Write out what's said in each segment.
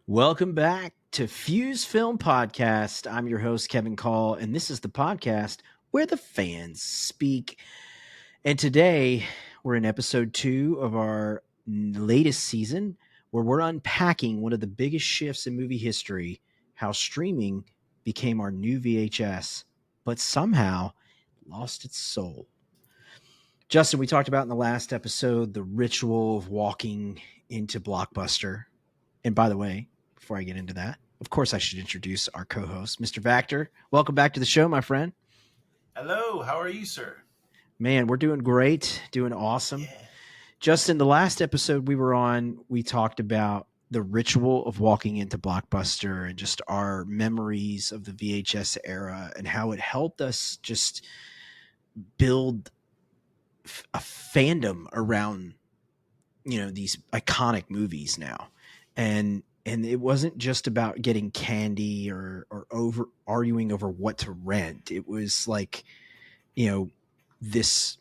Welcome back to Fuse Film Podcast. I'm your host, Kevin Call, and this is the podcast where the fans speak. And today we're in episode 2 of our latest season where we're unpacking one of the biggest shifts in movie history, how streaming became our new VHS, but somehow lost its soul. Justin, we talked about in the last episode the ritual of walking into Blockbuster. And by the way, before I get into that, of course, I should introduce our co-host, Mr. Vactor. Welcome back to the show, my friend. Hello, how are you, sir? Man, we're doing great, doing awesome. Yeah. Justin, the last episode we were on, we talked about the ritual of walking into Blockbuster and just our memories of the VHS era and how it helped us just build a fandom around, these iconic movies now. And it wasn't just about getting candy or over arguing over what to rent. It was like, this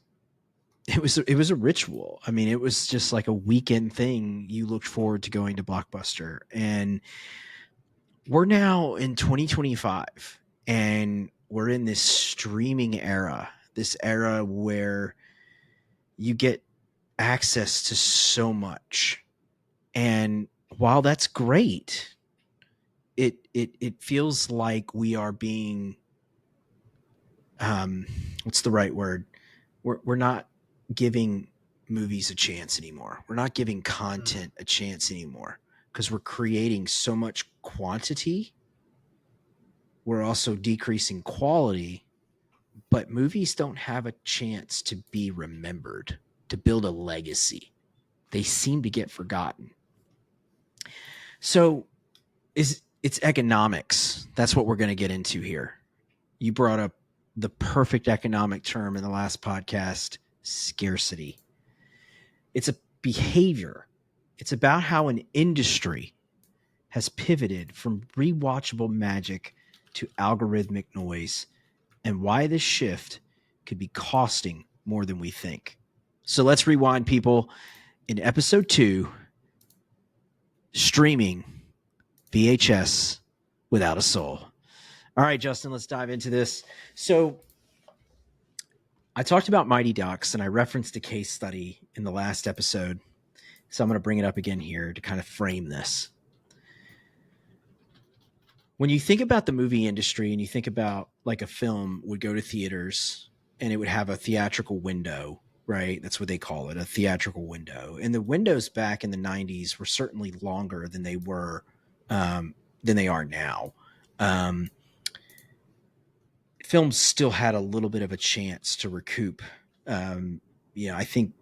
it was a ritual. I mean, it was just like a weekend thing. You looked forward to going to Blockbuster. And we're now in 2025 and we're in this streaming era, this era where you get access to so much. And while that's great, it feels like we are being, what's the right word? We're not giving movies a chance anymore. We're not giving content a chance anymore because we're creating so much quantity. We're also decreasing quality, but movies don't have a chance to be remembered, to build a legacy. They seem to get forgotten. So it's economics. That's what we're going to get into here. You brought up the perfect economic term in the last podcast, scarcity. It's a behavior. It's about how an industry has pivoted from rewatchable magic to algorithmic noise and why this shift could be costing more than we think. So let's rewind, people. In episode 2, streaming VHS without a soul. All right, Justin, let's dive into this. So I talked about Mighty Ducks and I referenced a case study in the last episode. So I'm going to bring it up again here to kind of frame this. When you think about the movie industry and you think about like a film would go to theaters and it would have a theatrical window, right? That's what they call it, a theatrical window. And the windows back in the 90s were certainly longer than they were, than they are now. Films still had a little bit of a chance to recoup. I think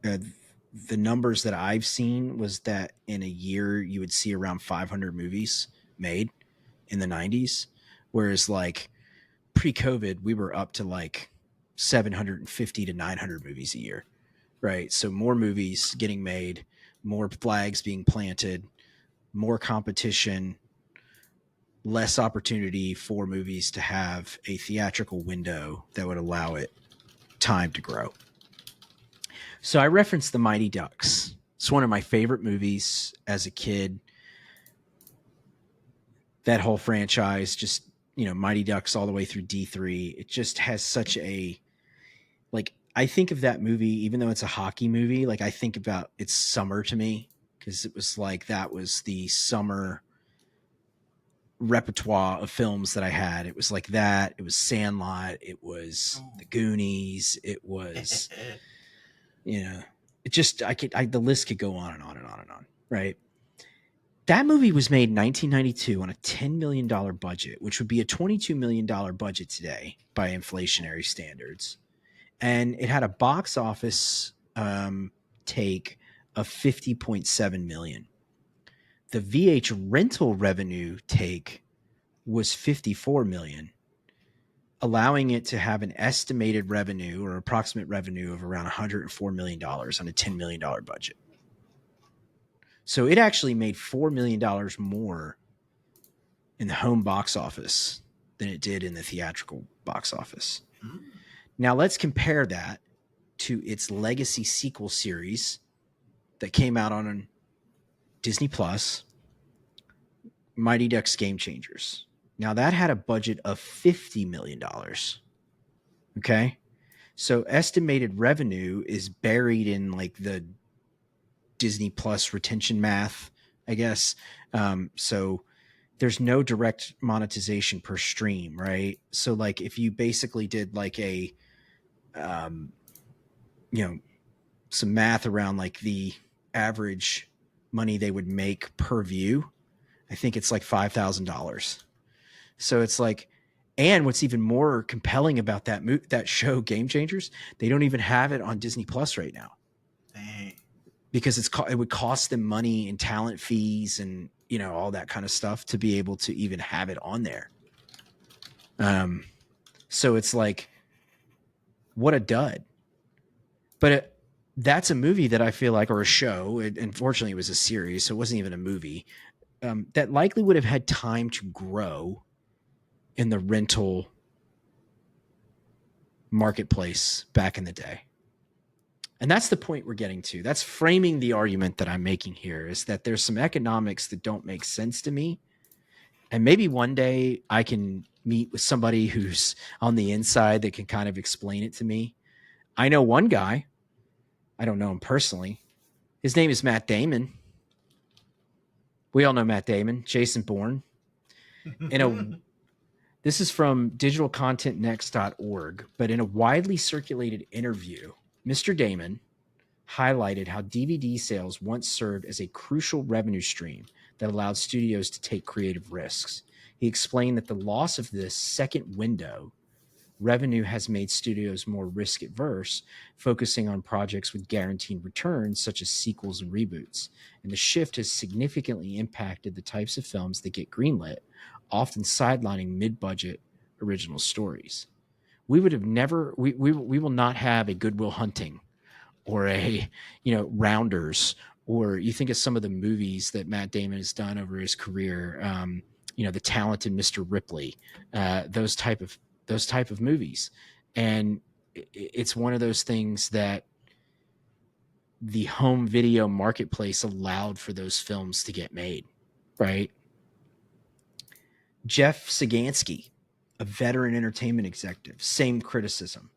the numbers that I've seen was that in a year you would see around 500 movies made in the 90s, whereas like pre-COVID we were up to like 750 to 900 movies a year, right? So more movies getting made, more flags being planted, more competition, less opportunity for movies to have a theatrical window that would allow it time to grow. So I referenced The Mighty Ducks. It's one of my favorite movies as a kid. That whole franchise, just, Mighty Ducks all the way through D3. It just has such a, like, I think of that movie, even though it's a hockey movie, like I think about it's summer to me because it was like, that was the summer repertoire of films that I had. It was like that. It was Sandlot. It was The Goonies. It was, it just, the list could go on and on and on and on. Right. That movie was made in 1992 on a $10 million budget, which would be a $22 million budget today by inflationary standards. And it had a box office take of $50.7 million. The VH rental revenue take was $54 million, allowing it to have an estimated revenue or approximate revenue of around $104 million on a $10 million budget. So it actually made $4 million more in the home box office than it did in the theatrical box office. Mm-hmm. Now let's compare that to its legacy sequel series that came out on Disney Plus, Mighty Ducks Game Changers. Now that had a budget of $50 million. Okay. So estimated revenue is buried in like the Disney Plus retention math, I guess. So there's no direct monetization per stream, right? So like if you basically did like a, um, you know, some math around like the average money they would make per view, I think it's like $5,000. So it's like, and what's even more compelling about that show, Game Changers, they don't even have it on Disney Plus right now. Dang. Because it would cost them money and talent fees and all that kind of stuff to be able to even have it on there. So it's like, what a dud. But that's a movie that I feel like, or a show. Unfortunately, it was a series, so it wasn't even a movie. That likely would have had time to grow in the rental marketplace back in the day. And that's the point we're getting to. That's framing the argument that I'm making here, is that there's some economics that don't make sense to me. And maybe one day I can meet with somebody who's on the inside that can kind of explain it to me. I know one guy. I don't know him personally. His name is Matt Damon. We all know Matt Damon, Jason Bourne. This is from digitalcontentnext.org, but in a widely circulated interview, Mr. Damon highlighted how DVD sales once served as a crucial revenue stream that allowed studios to take creative risks. He explained that the loss of this second window revenue has made studios more risk adverse, focusing on projects with guaranteed returns such as sequels and reboots. And the shift has significantly impacted the types of films that get greenlit, often sidelining mid-budget original stories. We would have never, we will not have a Good Will Hunting or a, Rounders, or you think of some of the movies that Matt Damon has done over his career, The Talented Mr. Ripley, those type of movies. And it's one of those things that the home video marketplace allowed for those films to get made, right? Jeff Sagansky, a veteran entertainment executive, same criticism,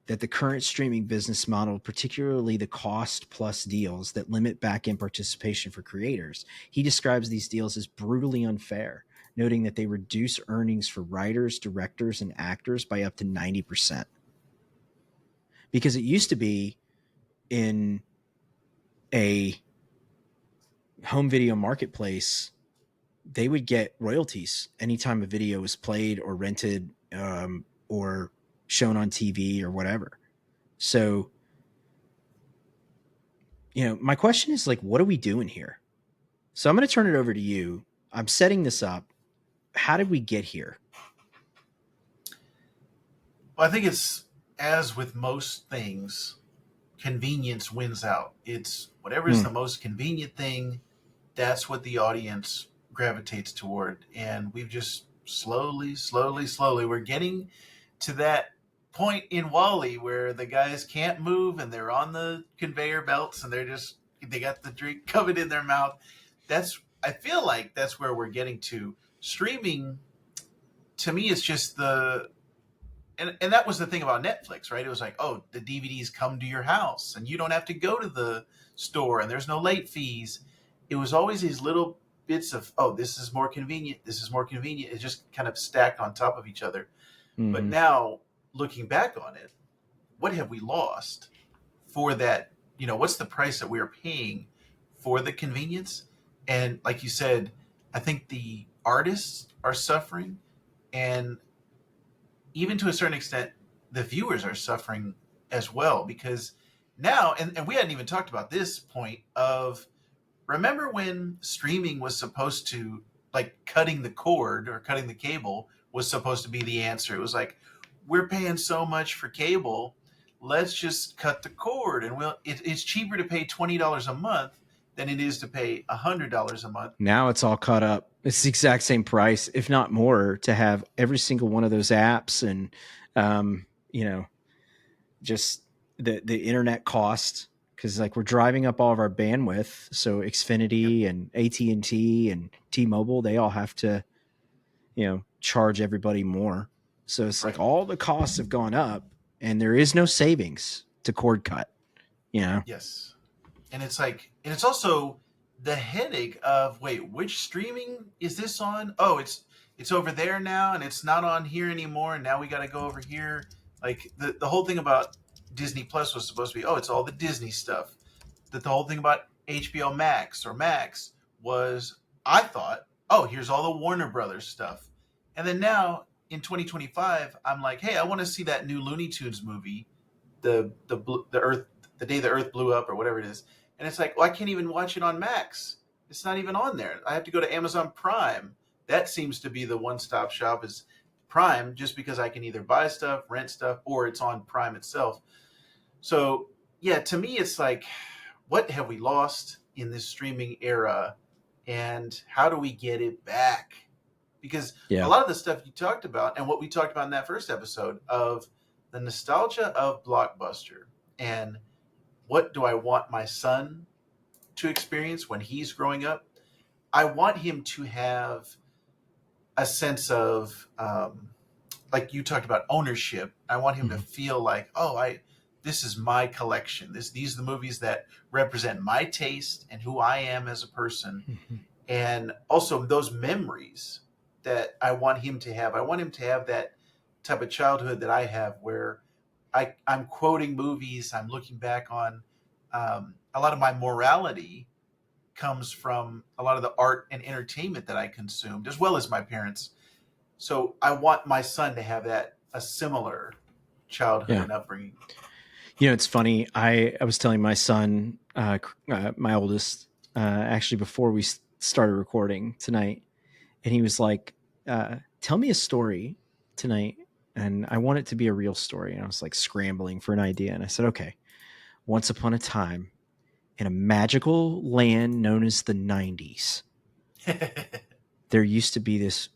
that the current streaming business model, particularly the cost plus deals that limit back-end participation for creators, he describes these deals as brutally unfair, noting that they reduce earnings for writers, directors, and actors by up to 90%. Because it used to be in a home video marketplace, they would get royalties anytime a video was played or rented, or shown on TV or whatever. So, my question is like, what are we doing here? So I'm going to turn it over to you. I'm setting this up. How did we get here? Well, I think it's, as with most things, convenience wins out. It's whatever is the most convenient thing, that's what the audience gravitates toward. And we've just slowly, we're getting to that point in Wall-E where the guys can't move and they're on the conveyor belts and they got the drink coming in their mouth. I feel like that's where we're getting to. Streaming, to me, is just and that was the thing about Netflix, right? It was like, oh, the DVDs come to your house and you don't have to go to the store and there's no late fees. It was always these little bits of, oh, this is more convenient. This is more convenient. It just kind of stacked on top of each other. Mm-hmm. But now, looking back on it, what have we lost for that? What's the price that we are paying for the convenience? And like you said, I think the artists are suffering, and even to a certain extent, the viewers are suffering as well, because now, and we hadn't even talked about this point of, remember when streaming was supposed to, like, cutting the cord or cutting the cable was supposed to be the answer. It was like, we're paying so much for cable, let's just cut the cord, and it's cheaper to pay $20 a month than it is to pay $100 a month. Now it's all caught up. It's the exact same price, if not more, to have every single one of those apps, and just the internet cost because like we're driving up all of our bandwidth. So Yep. Xfinity and AT&T and T-Mobile, they all have to, charge everybody more. So it's like Right. all the costs have gone up and there is no savings to cord cut, Yes. And it's like, and it's also the headache of, wait, which streaming is this on? Oh, it's over there now, and it's not on here anymore, and now we got to go over here. Like the whole thing about Disney Plus was supposed to be, oh, it's all the Disney stuff. That the whole thing about HBO Max or Max was, I thought, oh, here's all the Warner Brothers stuff, and then now in 2025, I'm like, hey, I want to see that new Looney Tunes movie, the Earth, the day the Earth blew up or whatever it is, and it's like, well, I can't even watch it on Max. It's not even on there. I have to go to Amazon Prime. That seems to be the one-stop shop is Prime, just because I can either buy stuff, rent stuff, or it's on Prime itself. So yeah, to me, it's like, what have we lost in this streaming era, and how do we get it back? Because a Yeah. lot of the stuff you talked about, and what we talked about in that first episode of the nostalgia of Blockbuster, and what do I want my son to experience when he's growing up? I want him to have a sense of, like you talked about, ownership. I want him to Mhm. feel like, oh, I this is my collection. These are the movies that represent my taste and who I am as a person, Mhm. and also those memories that I want him to have. I want him to have that type of childhood that I have, where I'm quoting movies. I'm looking back on, a lot of my morality comes from a lot of the art and entertainment that I consumed, as well as my parents. So I want my son to have a similar childhood Yeah. and upbringing. It's funny. I was telling my son, my oldest, actually before we started recording tonight, and he was like, "Tell me a story tonight," and I want it to be a real story. And I was like scrambling for an idea, and I said, "Okay, once upon a time, in a magical land known as the '90s, there used to be this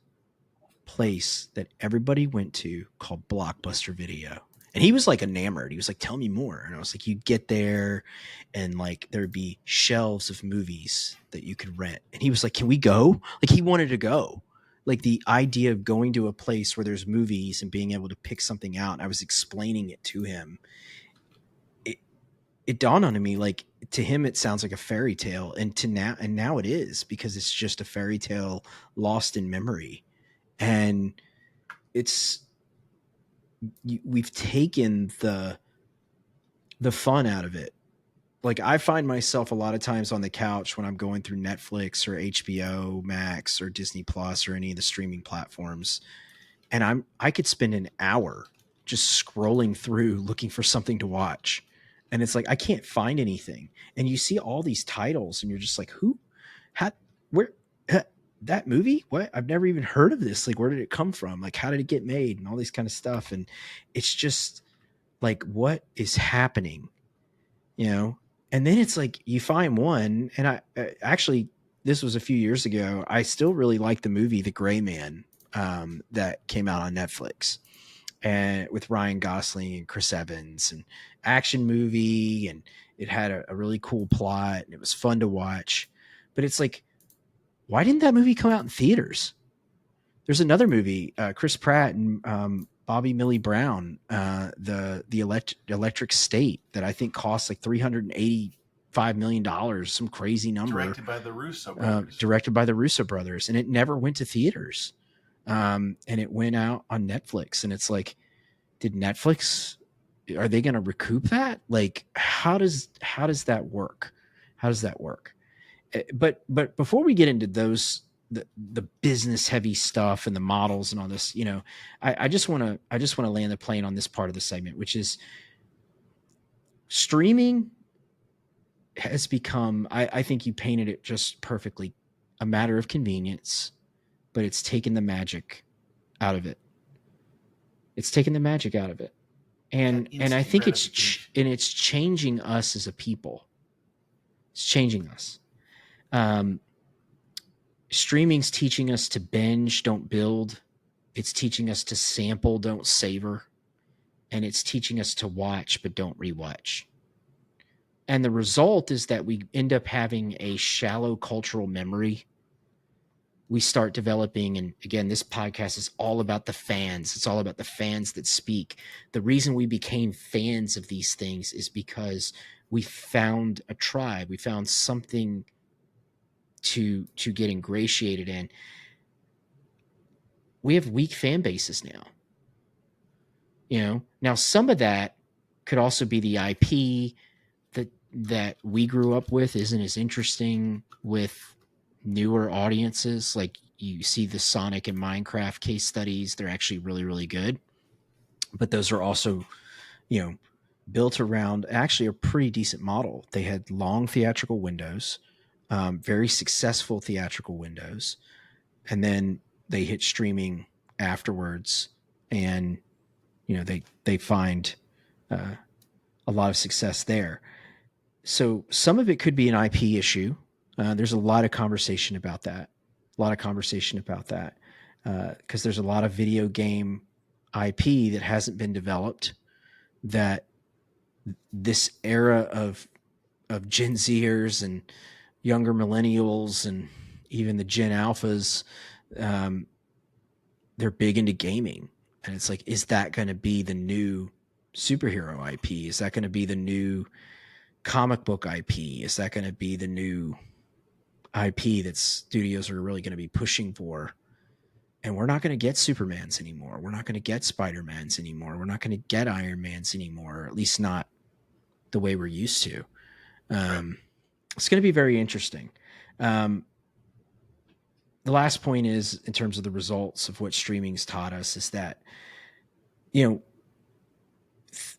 place that everybody went to called Blockbuster Video." And he was like enamored. He was like, "Tell me more." And I was like, "You'd get there and like there'd be shelves of movies that you could rent." And he was like, "Can we go?" Like he wanted to go. Like the idea of going to a place where there's movies and being able to pick something out. And I was explaining it to him. It it dawned on me, like, to him it sounds like a fairy tale, and now it is, because it's just a fairy tale lost in memory. And it's we've taken the fun out of it. Like I find myself a lot of times on the couch when I'm going through Netflix or HBO Max or Disney Plus or any of the streaming platforms, and I could spend an hour just scrolling through looking for something to watch. And it's like I can't find anything. And you see all these titles and you're just like, who had where huh, that movie? What? I've never even heard of this. Like, where did it come from? Like, how did it get made? And all these kind of stuff. And it's just like, what is happening? You know? And then it's like you find one, and actually this was a few years ago. I still really like the movie The Gray Man, that came out on Netflix, and with Ryan Gosling and Chris Evans, and action movie, and it had a really cool plot, and it was fun to watch. But it's like, why didn't that movie come out in theaters? There's another movie, Chris Pratt and Bobby Millie Brown, Electric State, that I think cost like $385 million, some crazy number, Directed by the Russo brothers. directed by the Russo brothers, and it never went to theaters. And it went out on Netflix, and it's like, did Netflix, are they going to recoup that? Like, how does that work? How does that work? But before we get into those, the business heavy stuff and the models and all this, I just want to land the plane on this part of the segment, which is streaming has become, I think you painted it just perfectly, a matter of convenience, but it's taken the magic out of it. It's taken the magic out of it. That And I instant think gratification. it's changing us as a people. It's changing us. Streaming's teaching us to binge, don't build. It's teaching us to sample, don't savor. And it's teaching us to watch, but don't rewatch. And the result is that we end up having a shallow cultural memory. We start developing, and again, this podcast is all about the fans. It's all about the fans that speak. The reason we became fans of these things is because we found a tribe. We found something to get ingratiated in. We have weak fan bases now. Now some of that could also be the IP that we grew up with isn't as interesting with newer audiences. Like you see the Sonic and Minecraft case studies, they're actually really, really good. But those are also, built around actually a pretty decent model. They had long theatrical windows, very successful theatrical windows, and then they hit streaming afterwards, and they find a lot of success there. So some of it could be an IP issue. There's a lot of conversation about that. Because there's a lot of video game IP that hasn't been developed, that this era of Gen Zers and younger millennials and even the Gen Alphas, they're big into gaming. And it's like, is that going to be the new superhero IP? Is that going to be the new comic book IP? Is that going to be the new IP that studios are really going to be pushing for? And we're not going to get Supermans anymore. We're not going to get Spider-Mans anymore. We're not going to get Iron Mans anymore, or at least not the way we're used to. It's going to be very interesting. The last point is, in terms of the results of what streaming's taught us, is that,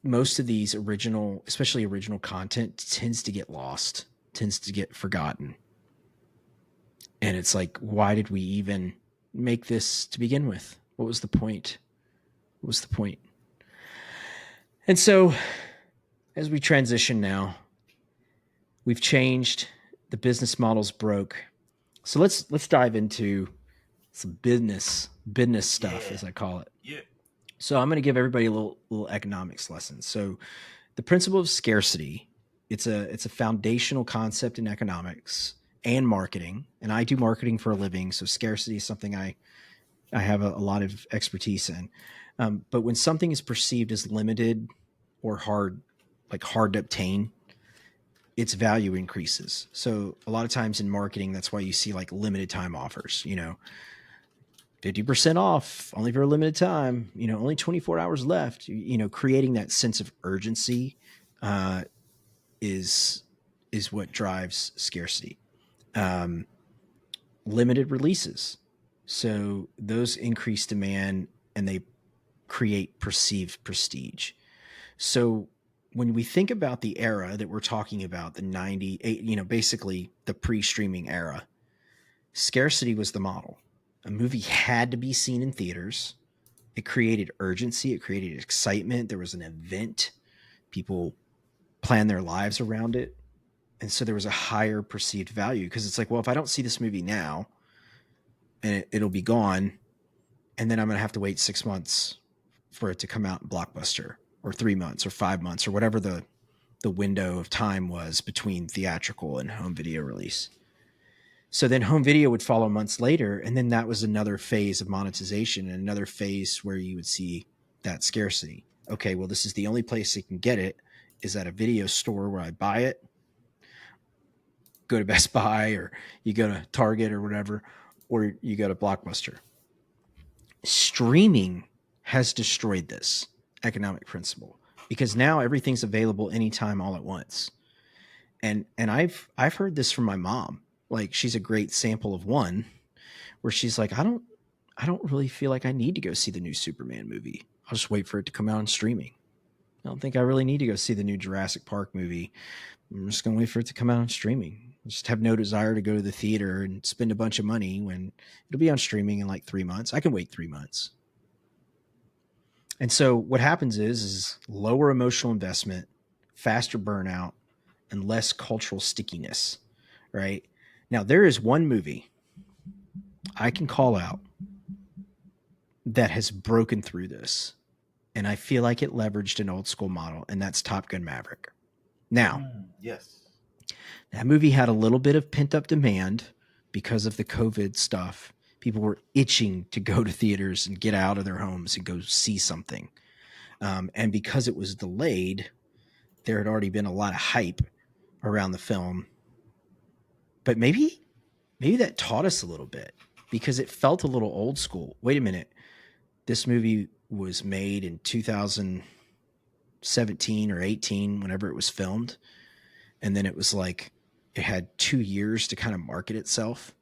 most of these especially original content, tends to get lost, tends to get forgotten. And it's like, why did we even make this to begin with? What was the point? And so as we transition now, we've changed, the business model's broke. So let's dive into some business stuff, as I call it. Yeah. So I'm going to give everybody a little economics lesson. So the principle of scarcity, it's a foundational concept in economics and marketing. And I do marketing for a living, so scarcity is something I have a lot of expertise in. But when something is perceived as limited or hard to obtain, its value increases. So a lot of times in marketing, that's why you see like limited time offers, 50% off, only for a limited time, only 24 hours left, creating that sense of urgency is what drives scarcity. Limited releases. So those increase demand and they create perceived prestige. So when we think about the era that we're talking about, the 98, basically the pre-streaming era, scarcity was the model. A movie had to be seen in theaters. It created urgency. It created excitement. There was an event. People planned their lives around it. And so there was a higher perceived value, because it's like, well, if I don't see this movie now, and it'll be gone, and then I'm going to have to wait 6 months for it to come out in Blockbuster, or 3 months or 5 months, or whatever the window of time was between theatrical and home video release. So then home video would follow months later. And then that was another phase of monetization, and another phase where you would see that scarcity. Okay, well, this is the only place I can get it, is at a video store where I buy it. Go to Best Buy, or you go to Target or whatever, or you go to Blockbuster. Streaming has destroyed this economic principle, because now everything's available anytime, all at once. And I've heard this from my mom. Like, she's a great sample of one, where she's like, I don't really feel like I need to go see the new Superman movie. I'll just wait for it to come out on streaming. I don't think I really need to go see the new Jurassic Park movie. I'm just going to wait for it to come out on streaming. I just have no desire to go to the theater and spend a bunch of money when it'll be on streaming in like 3 months. I can wait 3 months. And so what happens is lower emotional investment, faster burnout, and less cultural stickiness, right? Now, there is one movie I can call out that has broken through this, and I feel like it leveraged an old school model, and that's Top Gun Maverick. Now, Yes. that movie had a little bit of pent up demand because of the COVID stuff. People were itching to go to theaters and get out of their homes and go see something. And because it was delayed, there had already been a lot of hype around the film. But maybe that taught us a little bit because it felt a little old school. Wait a minute. This movie was made in 2017 or 18, whenever it was filmed. And then it was like it had 2 years to kind of market itself.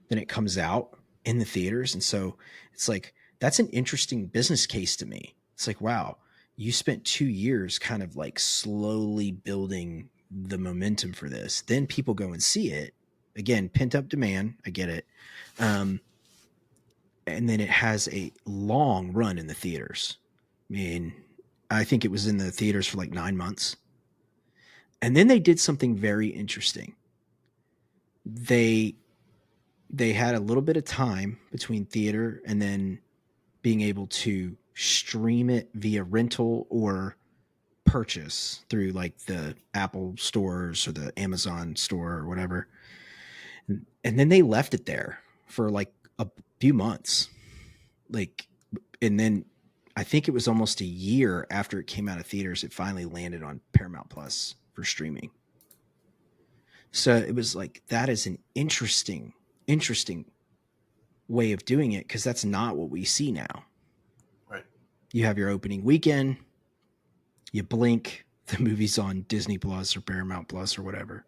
Then it comes out in the theaters. And so it's like, that's an interesting business case to me. It's like, wow, you spent 2 years kind of like slowly building the momentum for this. Then people go and see it. Again, pent up demand. I get it. Um, and then it has a long run in the theaters. I mean, I think it was in the theaters for like 9 months. And then they did something very interesting. They they had a little bit of time between theater and then being able to stream it via rental or purchase through like the Apple stores or the Amazon store or whatever. And then they left it there for like a few months. Like, and then I think it was almost a year after it came out of theaters, it finally landed on Paramount Plus for streaming. So it was like, that is an interesting way of doing it because that's not what we see now. Right. You have your opening weekend, you blink, the movie's on Disney Plus or Paramount Plus or whatever.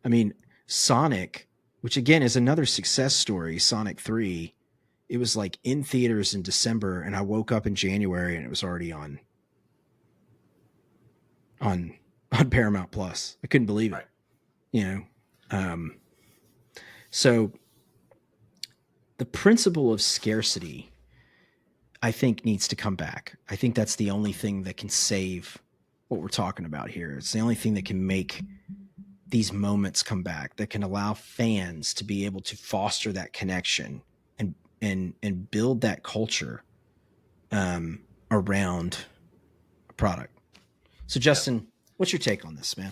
I mean, Sonic, which again is another success story, Sonic 3, it was like in theaters in December and I woke up in January and it was already on Paramount Plus. I couldn't believe it. Right. You know. So the principle of scarcity, I think, needs to come back. I think that's the only thing that can save what we're talking about here. It's the only thing that can make these moments come back, that can allow fans to be able to foster that connection and build that culture around a product. So, Justin, what's your take on this, man?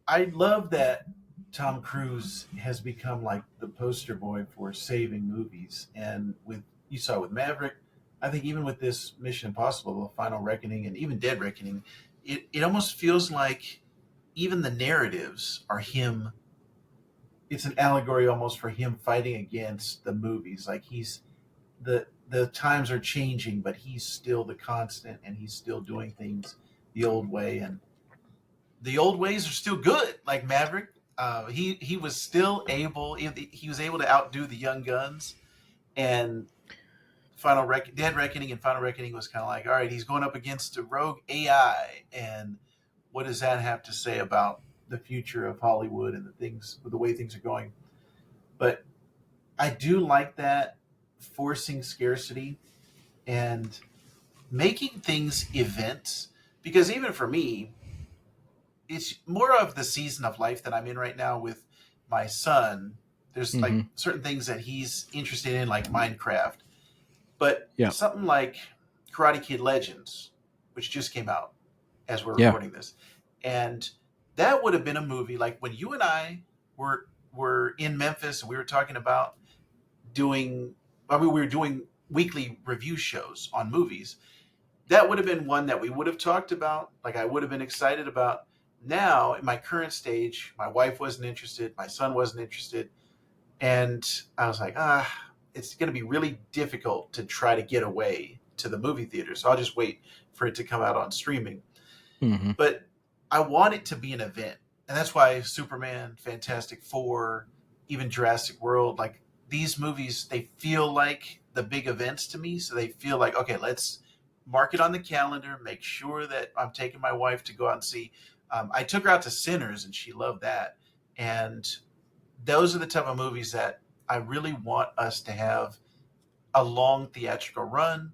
I love that Tom Cruise has become like the poster boy for saving movies. And with you saw with Maverick, I think even with this Mission Impossible, The Final Reckoning, and even Dead Reckoning, it almost feels like even the narratives are him. It's an allegory almost for him fighting against the movies. Like he's the times are changing, but he's still the constant, and he's still doing things the old way. And the old ways are still good. Like Maverick, he was still able. He was able to outdo the young guns. And Dead Reckoning and Final Reckoning was kind of like, all right, he's going up against a rogue AI, and what does that have to say about the future of Hollywood and the way things are going? But I do like that forcing scarcity and making things events, because even for me, it's more of the season of life that I'm in right now with my son. There's like certain things that he's interested in, like Minecraft, but Yeah. something like Karate Kid Legends, which just came out as we're Yeah. recording this, and that would have been a movie like when you and I were in Memphis and we were talking about doing. I mean, we were doing weekly review shows on movies. That would have been one that we would have talked about. Like I would have been excited about. Now, in my current stage, my wife wasn't interested, my son wasn't interested, and I was like, it's going to be really difficult to try to get away to the movie theater. So I'll just wait for it to come out on streaming. Mm-hmm. But I want it to be an event, and that's why Superman, Fantastic Four, even Jurassic World, like these movies, they feel like the big events to me. So they feel like, okay, let's mark it on the calendar, make sure that I'm taking my wife to go out and see. I took her out to Sinners, and she loved that. And those are the type of movies that I really want us to have a long theatrical run,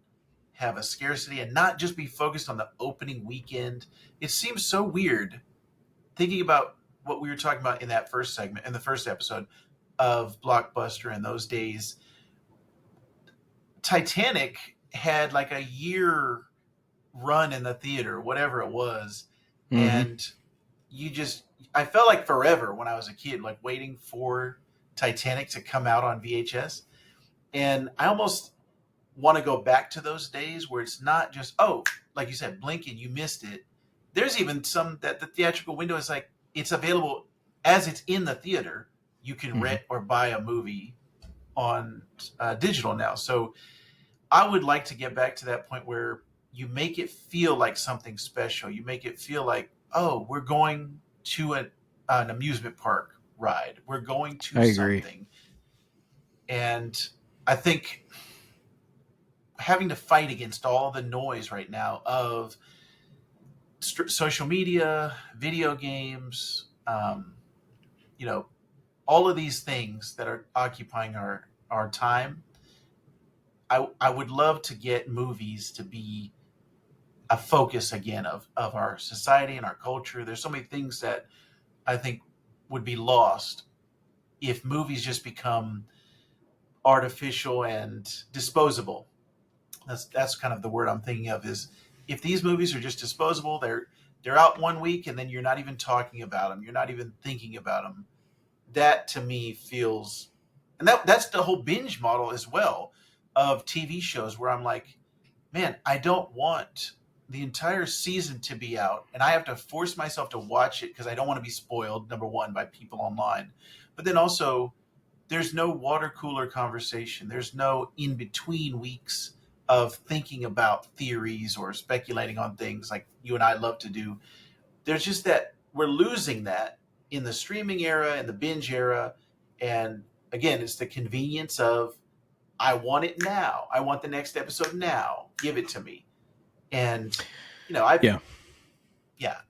have a scarcity, and not just be focused on the opening weekend. It seems so weird thinking about what we were talking about in that first segment, in the first episode of Blockbuster in those days. Titanic had like a year run in the theater, whatever it was, Mm-hmm. And you just, I felt like forever when I was a kid, like waiting for Titanic to come out on VHS. And I almost want to go back to those days where it's not just, oh, like you said, blink and you missed it. There's even some that the theatrical window is like, it's available as it's in the theater. You can Mm-hmm. rent or buy a movie on digital now. So I would like to get back to that point where you make it feel like something special. You make it feel like, oh, we're going to an amusement park ride. We're going to I agree. something. And I think having to fight against all the noise right now of social media, video games, you know, all of these things that are occupying our time. I would love to get movies to be a focus again of our society and our culture. There's so many things that I think would be lost if movies just become artificial and disposable. That's kind of the word I'm thinking of, is if these movies are just disposable, they're out one week and then you're not even talking about them. You're not even thinking about them. That to me feels, and that's the whole binge model as well of TV shows, where I'm like, man, I don't want the entire season to be out and I have to force myself to watch it because I don't want to be spoiled, number one, by people online. But then also, there's no water cooler conversation. There's no in between weeks of thinking about theories or speculating on things like you and I love to do. There's just that we're losing that in the streaming era and the binge era. And again, it's the convenience of, I want it now. I want the next episode now. Give it to me. And I've Yeah.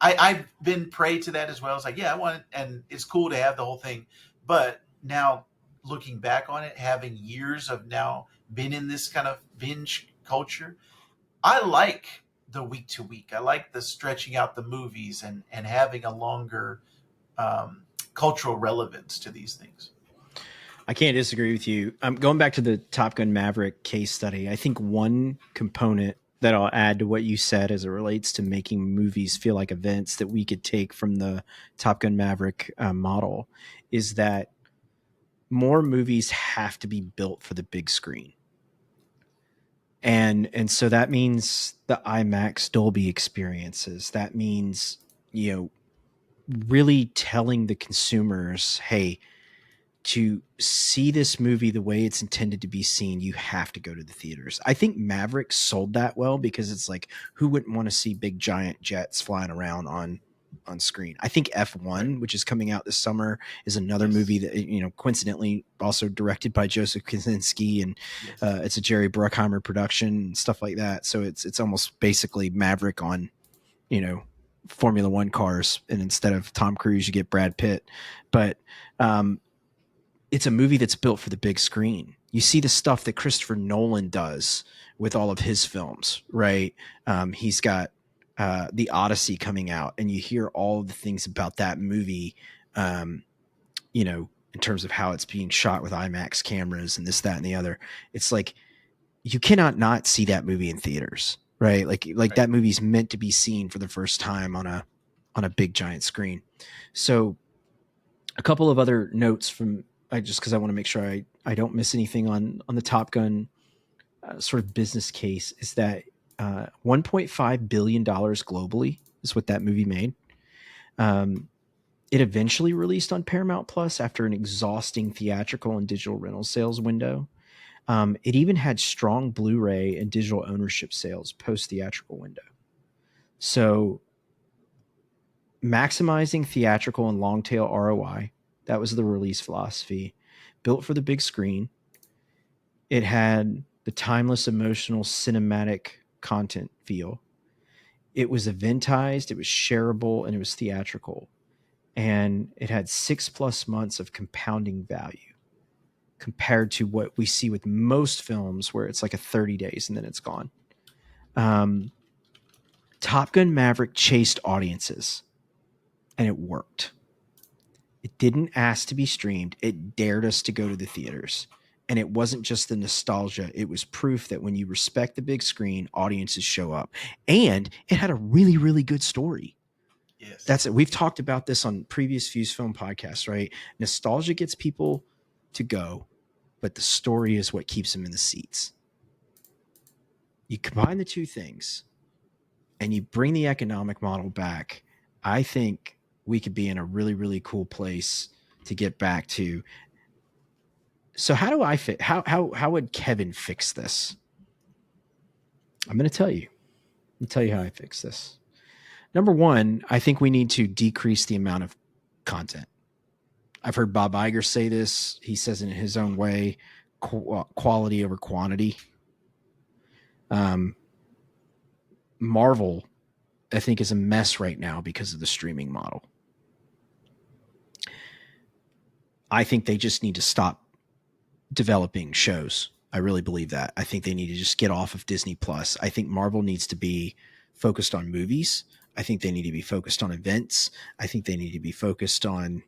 I've been prey to that as well. It's like, yeah, I want it, and it's cool to have the whole thing. But now looking back on it, having years of now been in this kind of binge culture, I like the week to week. I like the stretching out the movies and having a longer cultural relevance to these things. I can't disagree with you. Going back to the Top Gun Maverick case study, I think one component that I'll add to what you said as it relates to making movies feel like events that we could take from the Top Gun Maverick model is that more movies have to be built for the big screen. And so that means the IMAX Dolby experiences. That means, really telling the consumers, hey, to see this movie the way it's intended to be seen, you have to go to the theaters. I think Maverick sold that well because it's like, who wouldn't want to see big giant jets flying around on screen? I think Right. F1, which is coming out this summer, is another Yes. movie that, coincidentally also directed by Joseph Kosinski, and Yes. it's a Jerry Bruckheimer production and stuff like that. So it's almost basically Maverick on, you know, Formula One cars, and instead of Tom Cruise, you get Brad Pitt. But it's a movie that's built for the big screen. You see the stuff that Christopher Nolan does with all of his films, right? He's got the Odyssey coming out, and you hear all of the things about that movie, um, in terms of how it's being shot with IMAX cameras and this, that, and the other. It's like you cannot not see that movie in theaters, right? Like Right. that movie's meant to be seen for the first time on a big giant screen. So a couple of other notes from I just because I want to make sure I don't miss anything on the Top Gun sort of business case is that $1.5 billion globally is what that movie made. Um, it eventually released on Paramount Plus after an exhausting theatrical and digital rental sales window. It even had strong Blu-ray and digital ownership sales post theatrical window. So maximizing theatrical and long tail ROI, that was the release philosophy. Built for the big screen. It had the timeless, emotional, cinematic content feel. It was eventized, it was shareable, and it was theatrical. And it had 6+ months of compounding value compared to what we see with most films where it's like a 30 days and then it's gone. Um, Top Gun Maverick chased audiences and it worked. It didn't ask to be streamed. It dared us to go to the theaters. And it wasn't just the nostalgia. It was proof that when you respect the big screen, audiences show up. And it had a really, really good story. Yes. That's it. We've talked about this on previous Fuse Film podcasts, right? Nostalgia gets people to go, but the story is what keeps them in the seats. You combine the two things and you bring the economic model back. I think we could be in a really, really cool place to get back to. So how do I fit? How would Kevin fix this? I'm going to tell you. I'll tell you how I fix this. Number one, I think we need to decrease the amount of content. I've heard Bob Iger say this. He says it in his own way, quality over quantity. Marvel, I think, is a mess right now because of the streaming model. I think they just need to stop developing shows. I really believe that. I think they need to just get off of Disney Plus. I think Marvel needs to be focused on movies. I think they need to be focused on events. I think they need to be focused on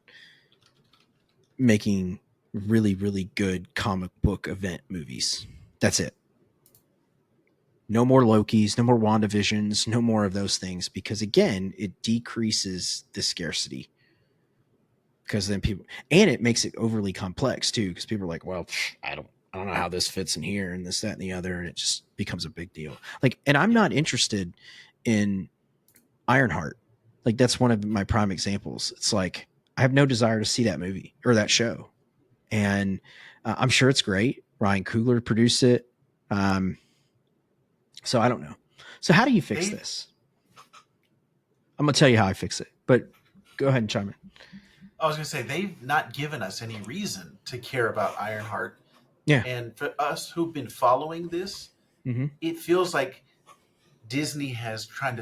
making really, really good comic book event movies. That's it. No more Lokis, no more WandaVisions, no more of those things, because again, it decreases the scarcity. Because then people, and it makes it overly complex too, because people are like, well, I don't know how this fits in here and this, that, and the other. And it just becomes a big deal. Like, and I'm not interested in Ironheart. Like, that's one of my prime examples. It's like, I have no desire to see that movie or that show. And I'm sure it's great. Ryan Coogler produced it. So I don't know. So how do you fix this? I'm going to tell you how I fix it, but go ahead and chime in. I was going to say, they've not given us any reason to care about Ironheart. Yeah. And for us who've been following this, it feels like Disney has tried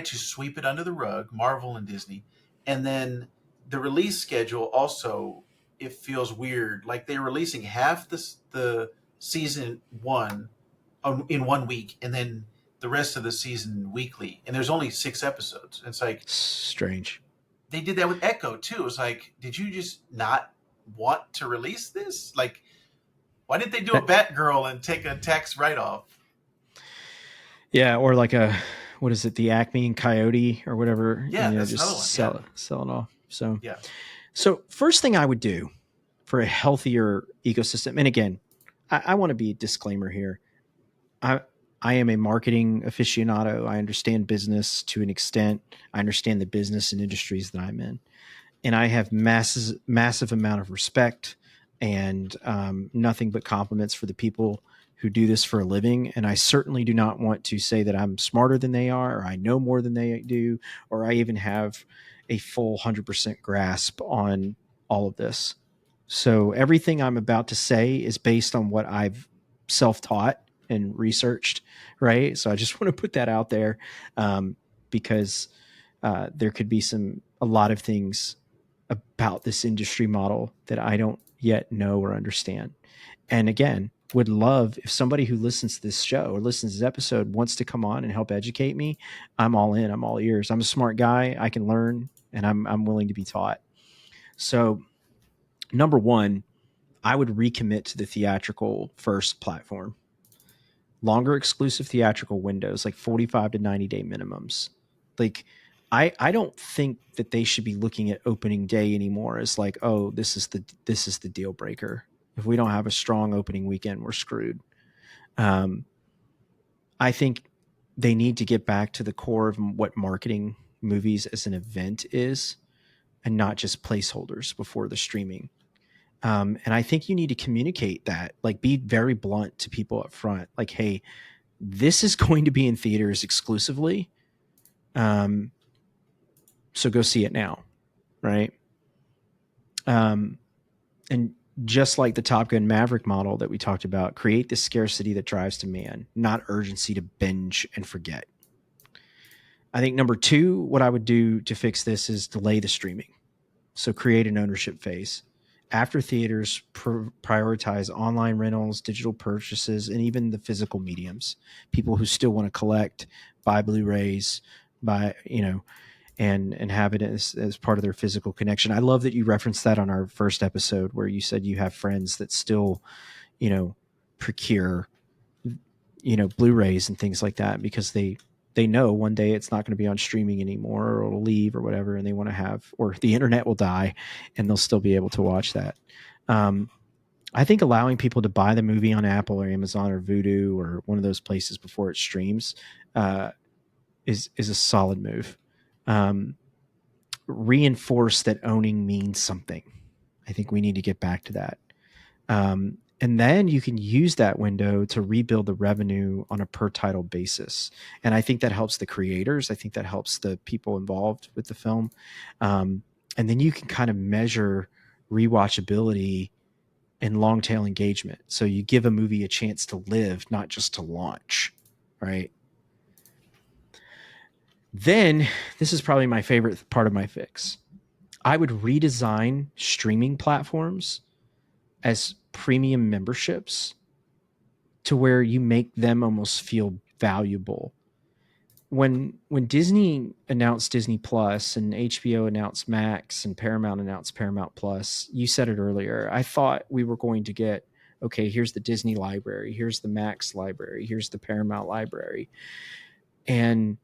to sweep it under the rug, Marvel and Disney. And then the release schedule also, it feels weird. Like they're releasing half the season one in 1 week, and then the rest of the season weekly. And there's only 6 episodes. It's like strange. They did that with Echo too. It's like, did you just not want to release this? Like, why didn't they do a Batgirl and take a tax write-off? Yeah, or like what is it, the Acme and Coyote or whatever? Yeah, that's just another one. Sell it off. So yeah. So first thing I would do for a healthier ecosystem, and again, I want to be a disclaimer here. I am a marketing aficionado. I understand business to an extent. I understand the business and industries that I'm in. And I have massive amount of respect and nothing but compliments for the people who do this for a living. And I certainly do not want to say that I'm smarter than they are, or I know more than they do, or I even have a full 100% grasp on all of this. So everything I'm about to say is based on what I've self-taught and researched, right? So I just want to put that out there because there could be a lot of things about this industry model that I don't yet know or understand. And again, would love if somebody who listens to this show or listens to this episode wants to come on and help educate me. I'm all in. I'm all ears. I'm a smart guy. I can learn, and I'm willing to be taught. So, number one, I would recommit to the theatrical first platform. Longer exclusive theatrical windows, like 45 to 90 day minimums. Like, I don't think that they should be looking at opening day anymore as like, oh, this is the deal breaker. If we don't have a strong opening weekend, we're screwed. I think they need to get back to the core of what marketing movies as an event is, and not just placeholders before the streaming. And I think you need to communicate that, like, be very blunt to people up front. Like, hey, this is going to be in theaters exclusively. So go see it now. Right. And just like the Top Gun Maverick model that we talked about, create the scarcity that drives demand, not urgency to binge and forget. I think number two, what I would do to fix this is delay the streaming. So create an ownership phase. After theaters, prioritize online rentals, digital purchases, and even the physical mediums. People who still want to collect, buy Blu-rays, and have it as part of their physical connection. I love that you referenced that on our first episode where you said you have friends that still, procure, Blu-rays and things like that because they they know one day it's not going to be on streaming anymore, or it'll leave or whatever, and they want to have, or the internet will die and they'll still be able to watch that. I think allowing people to buy the movie on Apple or Amazon or Vudu or one of those places before it streams is a solid move. Reinforce that owning means something. I think we need to get back to that. And then you can use that window to rebuild the revenue on a per title basis. And I think that helps the creators. I think that helps the people involved with the film. And then you can kind of measure rewatchability and long tail engagement. So you give a movie a chance to live, not just to launch, right? Then this is probably my favorite part of my fix. I would redesign streaming platforms as premium memberships to where you make them almost feel valuable. When Disney announced Disney Plus and HBO announced Max and Paramount announced Paramount Plus, you said it earlier, I thought we were going to get, okay, here's the Disney library, here's the Max library, here's the Paramount library, and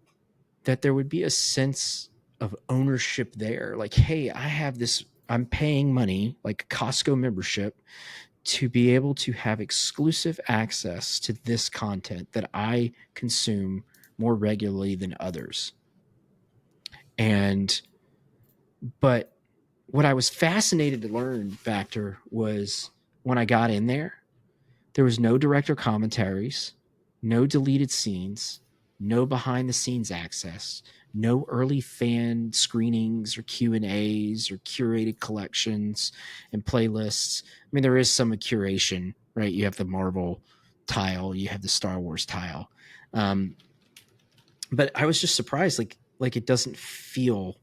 that there would be a sense of ownership there. Like, hey, I have this, I'm paying money, like a Costco membership, to be able to have exclusive access to this content that I consume more regularly than others. But what I was fascinated to learn, Factor, was when I got in there was no director commentaries, no deleted scenes, no behind the scenes access, no early fan screenings or Q&As or curated collections and playlists. I mean, there is some curation, right? You have the Marvel tile, you have the Star Wars tile. But I was just surprised, like it doesn't feel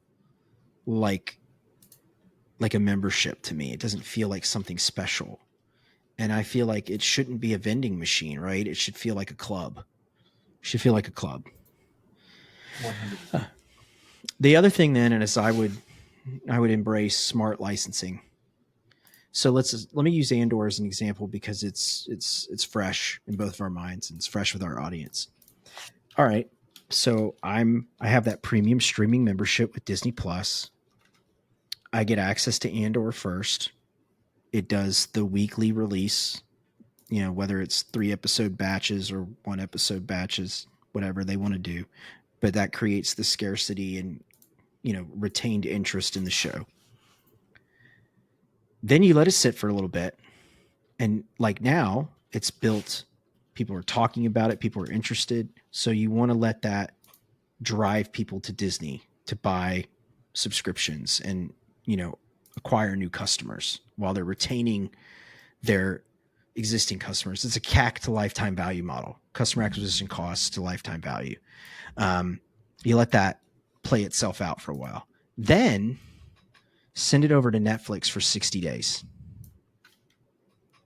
like a membership to me. It doesn't feel like something special. And I feel like it shouldn't be a vending machine, right? It should feel like a club. It should feel like a club. 100%. The other thing then is I would embrace smart licensing. So let me use Andor as an example because it's fresh in both of our minds and it's fresh with our audience. All right. So I have that premium streaming membership with Disney Plus. I get access to Andor first. It does the weekly release, whether it's 3 episode batches or 1 episode batches, whatever they want to do. But that creates the scarcity and, retained interest in the show. Then you let it sit for a little bit. And like now it's built, people are talking about it, people are interested. So you want to let that drive people to Disney to buy subscriptions and, acquire new customers while they're retaining their existing customers. It's a CAC to lifetime value model, customer acquisition costs to lifetime value. You let that play itself out for a while. Then send it over to Netflix for 60 days.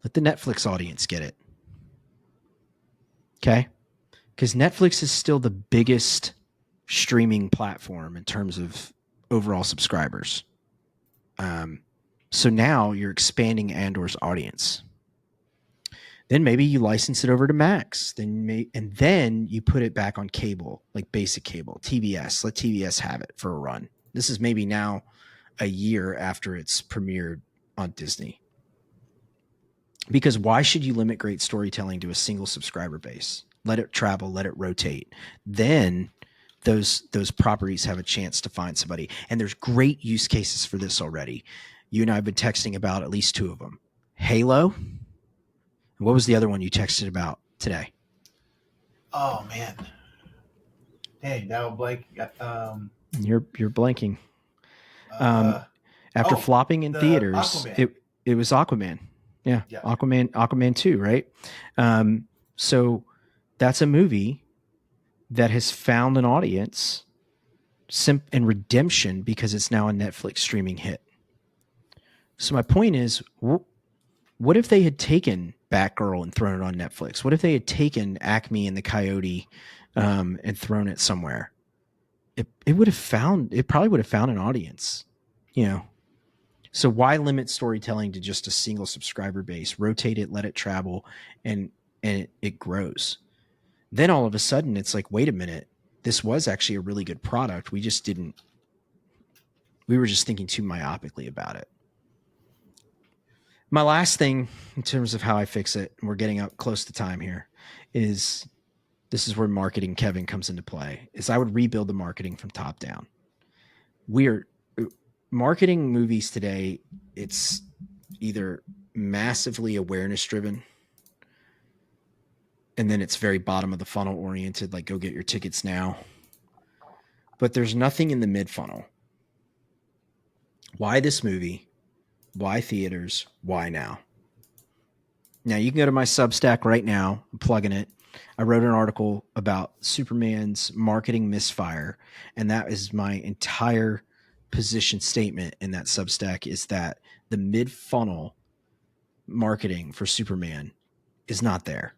Let the Netflix audience get it. Okay? Because Netflix is still the biggest streaming platform in terms of overall subscribers. So now you're expanding Andor's audience. Then maybe you license it over to Max. And then you put it back on cable, like basic cable, TBS. Let TBS have it for a run. This is maybe now a year after it's premiered on Disney. Because why should you limit great storytelling to a single subscriber base? Let it travel, let it rotate. Then those properties have a chance to find somebody. And there's great use cases for this already. You and I have been texting about at least 2 of them. Halo. What was the other one you texted about today? Oh man. Hey, now Blake. You're blanking. After flopping in theaters, Aquaman. It was Aquaman. Yeah. Aquaman 2, right? So that's a movie that has found an audience and redemption because it's now a Netflix streaming hit. So my point is, what if they had taken Batgirl and thrown it on Netflix? What if they had taken Acme and the Coyote and thrown it somewhere? It probably would have found an audience, So why limit storytelling to just a single subscriber base? Rotate it, let it travel, and it grows. Then all of a sudden it's like, wait a minute, this was actually a really good product. We were just thinking too myopically about it. My last thing in terms of how I fix it, and we're getting up close to time here, is this is where marketing Kevin comes into play, is I would rebuild the marketing from top down. We're marketing movies today. It's either massively awareness driven, and then it's very bottom of the funnel oriented, like go get your tickets now. But there's nothing in the mid funnel. Why this movie? Why theaters? Why now? Now you can go to my Substack right now. I'm plugging it. I wrote an article about Superman's marketing misfire, and that is my entire position statement in that Substack, is that the mid funnel marketing for Superman is not there.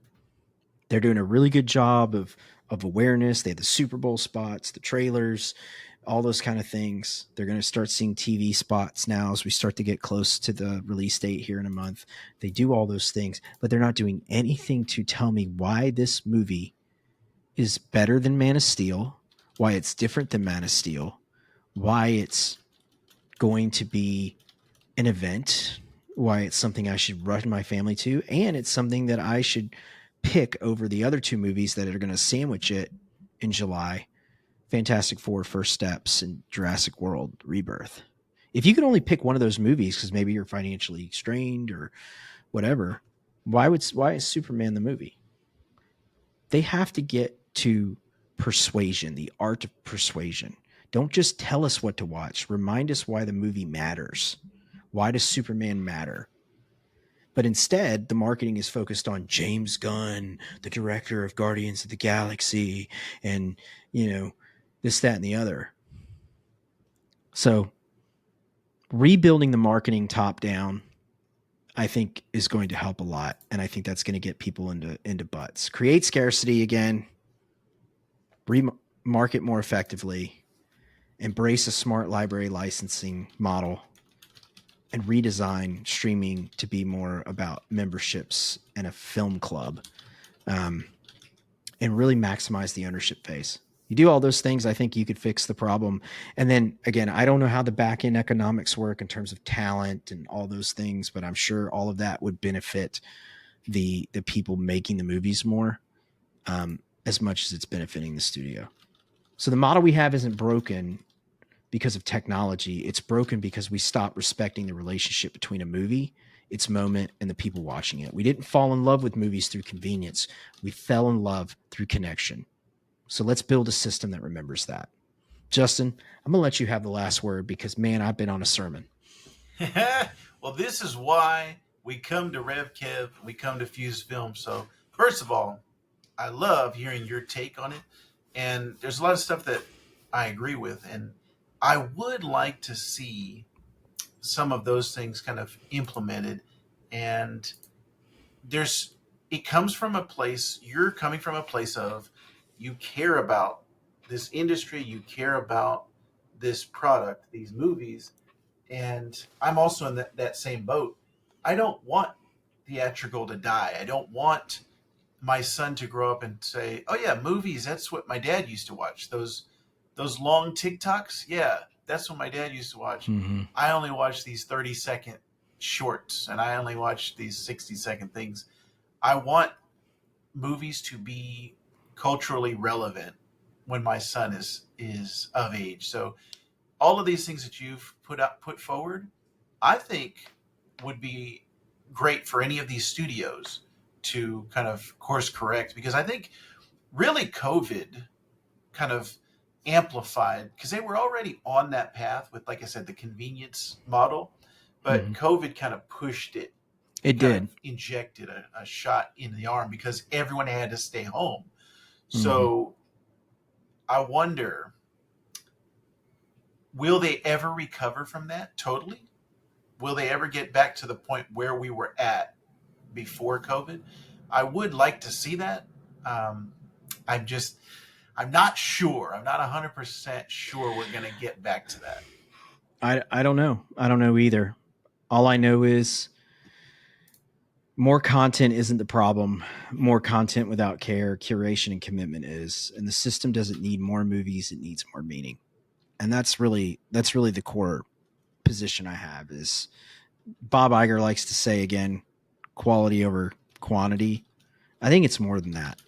They're doing a really good job of awareness. They have the Super Bowl spots, the trailers, all those kind of things. They're going to start seeing TV spots now as we start to get close to the release date here in a month. They do all those things, but they're not doing anything to tell me why this movie is better than Man of Steel, why it's different than Man of Steel, why it's going to be an event, why it's something I should run my family to, and it's something that I should pick over the other two movies that are going to sandwich it in July: Fantastic Four, First Steps, and Jurassic World Rebirth. If you could only pick one of those movies because maybe you're financially strained or whatever, why is Superman the movie? They have to get to persuasion, the art of persuasion. Don't just tell us what to watch. Remind us why the movie matters. Why does Superman matter? But instead, the marketing is focused on James Gunn, the director of Guardians of the Galaxy, and, this, that, and the other. So rebuilding the marketing top down, I think, is going to help a lot. And I think that's going to get people into butts. Create scarcity again, market more effectively, embrace a smart library licensing model, and redesign streaming to be more about memberships and a film club, and really maximize the ownership phase. You do all those things, I think you could fix the problem. And then again, I don't know how the back end economics work in terms of talent and all those things, but I'm sure all of that would benefit the people making the movies more, as much as it's benefiting the studio. So the model we have isn't broken because of technology. It's broken because we stopped respecting the relationship between a movie, its moment, and the people watching it. We didn't fall in love with movies through convenience. We fell in love through connection. So let's build a system that remembers that. Justin, I'm going to let you have the last word because, man, I've been on a sermon. Well, this is why we come to Rev Kev, we come to Fuse Film. So first of all, I love hearing your take on it. And there's a lot of stuff that I agree with. And I would like to see some of those things kind of implemented. And it comes from a place, you're coming from a place of, you care about this industry, you care about this product, these movies. And I'm also in that same boat. I don't want theatrical to die. I don't want my son to grow up and say, "Oh yeah, movies, that's what my dad used to watch. Those long TikToks, yeah, that's what my dad used to watch. Mm-hmm. I only watch these 30-second shorts and I only watch these 60-second things." I want movies to be culturally relevant when my son is of age. So all of these things that you've put forward, I think would be great for any of these studios to kind of course correct, because I think really COVID kind of amplified, because they were already on that path with, like I said, the convenience model, but COVID kind of pushed it. It did. Injected a shot in the arm because everyone had to stay home. So I wonder, will they ever recover from that totally? Will they ever get back to the point where we were at before COVID? I would like to see that. I'm not sure. I'm not 100% sure we're going to get back to that. I don't know. I don't know either. All I know is More content isn't the problem. More content without care, curation, and commitment is. And the system doesn't need more movies, it needs more meaning. And that's really the core position I have. Is Bob Iger likes to say again, quality over quantity. I think it's more than that.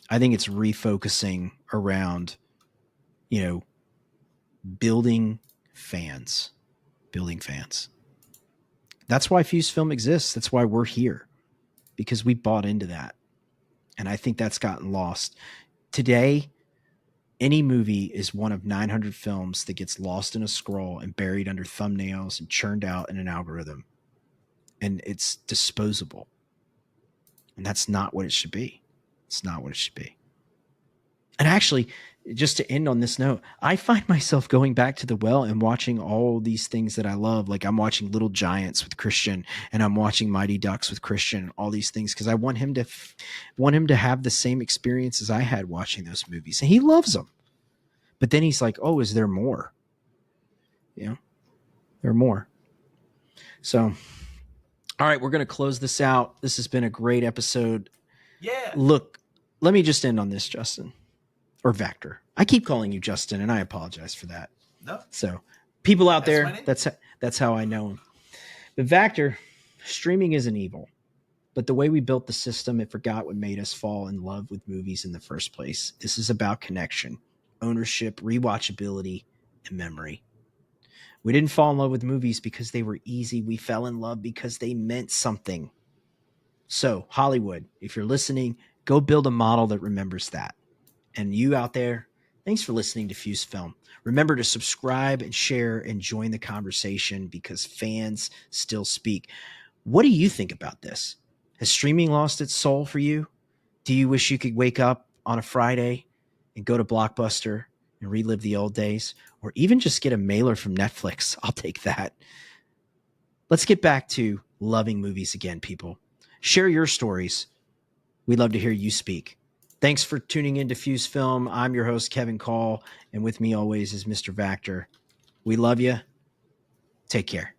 I think it's refocusing around, building fans. Building fans. That's why Fuse Film exists. That's why we're here. Because we bought into that. And I think that's gotten lost. Today, any movie is one of 900 films that gets lost in a scroll and buried under thumbnails and churned out in an algorithm. And it's disposable. And that's not what it should be. It's not what it should be. And actually, just to end on this note, I find myself going back to the well and watching all these things that I love. Like I'm watching Little Giants with Christian, and I'm watching Mighty Ducks with Christian, all these things, because I want him to have the same experience as I had watching those movies. And he loves them. But then he's like, oh, is there more? There are more. So, all right, we're going to close this out. This has been a great episode. Yeah. Look, let me just end on this, Justin. Or Vector. I keep calling you Justin, and I apologize for that. No. So, people out there, that's how I know him. But Vector, streaming isn't evil. But the way we built the system, it forgot what made us fall in love with movies in the first place. This is about connection, ownership, rewatchability, and memory. We didn't fall in love with movies because they were easy. We fell in love because they meant something. So, Hollywood, if you're listening, go build a model that remembers that. And you out there, thanks for listening to Fuse Film. Remember to subscribe and share and join the conversation because fans still speak. What do you think about this? Has streaming lost its soul for you? Do you wish you could wake up on a Friday and go to Blockbuster and relive the old days? Or even just get a mailer from Netflix? I'll take that. Let's get back to loving movies again, people. Share your stories. We'd love to hear you speak. Thanks for tuning in to Fuse Film. I'm your host, Kevin Call, and with me always is Mr. Vector. We love you. Take care.